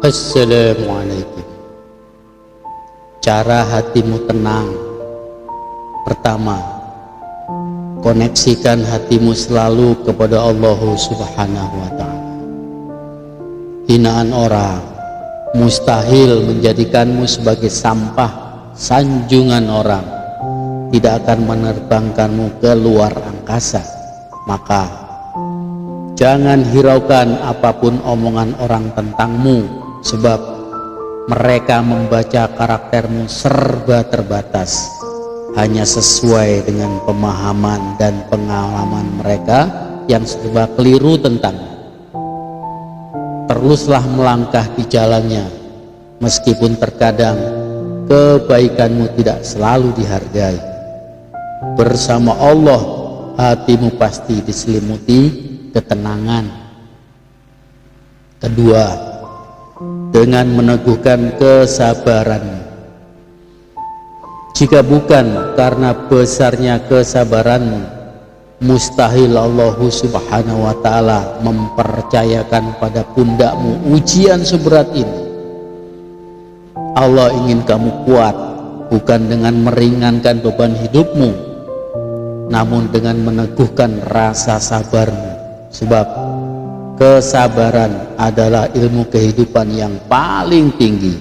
Assalamualaikum. Cara hatimu tenang. Pertama, koneksikan hatimu selalu kepada Allah Subhanahu wa ta'ala. Hinaan orang mustahil menjadikanmu sebagai sampah. Sanjungan orang tidak akan menerbangkanmu ke luar angkasa. Maka jangan hiraukan apapun omongan orang tentangmu, sebab mereka membaca karaktermu serba terbatas, hanya sesuai dengan pemahaman dan pengalaman mereka yang serba keliru tentangmu. Teruslah melangkah di jalannya, meskipun terkadang kebaikanmu tidak selalu dihargai. Bersama Allah, hatimu pasti diselimuti ketenangan. Kedua, dengan meneguhkan kesabaranmu. Jika bukan karena besarnya kesabaranmu, mustahil Allah Subhanahu wa ta'ala mempercayakan pada pundakmu ujian seberat ini. Allah ingin kamu kuat, bukan dengan meringankan beban hidupmu, namun dengan meneguhkan rasa sabarmu. Sebab kesabaran adalah ilmu kehidupan yang paling tinggi.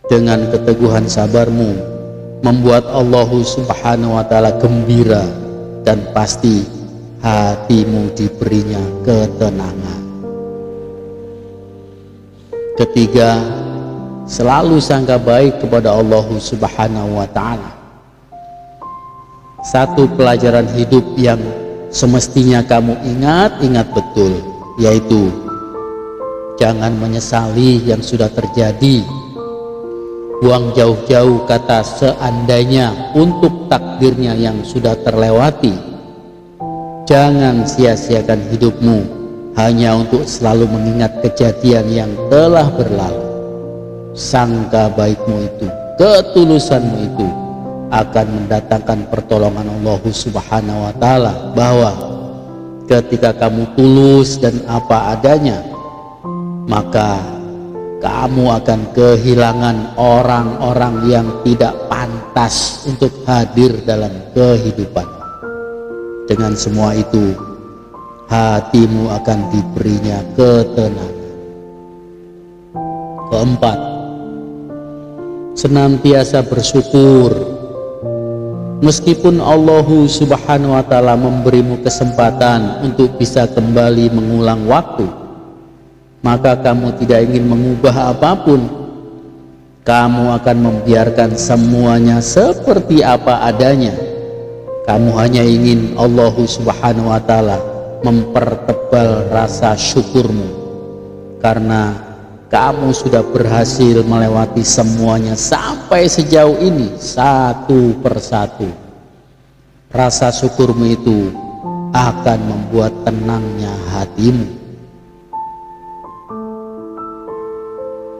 Dengan keteguhan sabarmu membuat Allah Subhanahu wa ta'ala gembira, dan pasti hatimu diberinya ketenangan. Ketiga, selalu sangka baik kepada Allah Subhanahu wa ta'ala. Satu pelajaran hidup yang semestinya kamu ingat betul, yaitu jangan menyesali yang sudah terjadi. Buang jauh-jauh kata seandainya untuk takdirnya yang sudah terlewati. Jangan sia-siakan hidupmu hanya untuk selalu mengingat kejadian yang telah berlalu. Sangka baikmu itu, ketulusanmu itu akan mendatangkan pertolongan Allah Subhanahu wa ta'ala, bahwa ketika kamu tulus dan apa adanya, maka kamu akan kehilangan orang-orang yang tidak pantas untuk hadir dalam kehidupan. Dengan semua itu, hatimu akan diberinya ketenangan. Keempat, senantiasa bersyukur. Meskipun Allah Subhanahu wa ta'ala memberimu kesempatan untuk bisa kembali mengulang waktu, maka kamu tidak ingin mengubah apapun. Kamu akan membiarkan semuanya seperti apa adanya. Kamu hanya ingin Allah Subhanahu wa ta'ala mempertebal rasa syukurmu, karena kamu sudah berhasil melewati semuanya sampai sejauh ini, satu persatu. Rasa syukurmu itu akan membuat tenangnya hatimu.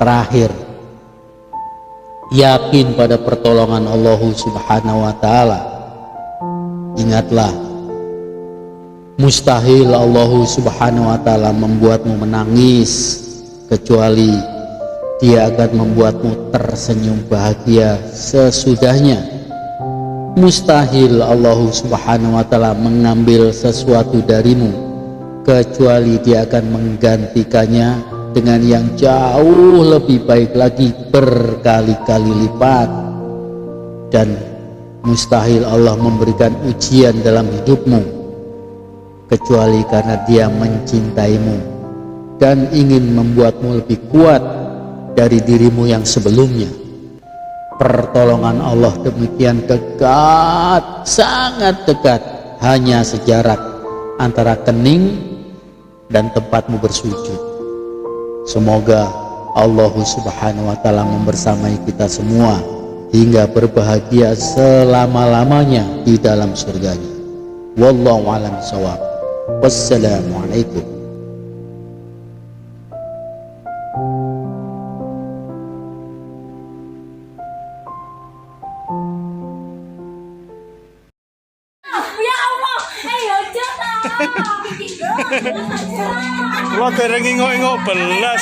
Terakhir, yakin pada pertolongan Allah Subhanahu wa ta'ala. Ingatlah, mustahil Allah Subhanahu wa ta'ala membuatmu menangis, kecuali Dia akan membuatmu tersenyum bahagia sesudahnya. Mustahil Allah Subhanahu wa ta'ala mengambil sesuatu darimu, kecuali Dia akan menggantikannya dengan yang jauh lebih baik lagi berkali-kali lipat. Dan mustahil Allah memberikan ujian dalam hidupmu, kecuali karena Dia mencintaimu dan ingin membuatmu lebih kuat dari dirimu yang sebelumnya. Pertolongan Allah demikian dekat, sangat dekat, hanya sejarak antara kening dan tempatmu bersujud. Semoga Allah Subhanahu wa ta'ala membersamai kita semua hingga berbahagia selama-lamanya di dalam surganya. Wallahu a'lam bishawab. Wassalamualaikum. Ya Allah, ayo jangan. Lo dereng ingok-ingok belas.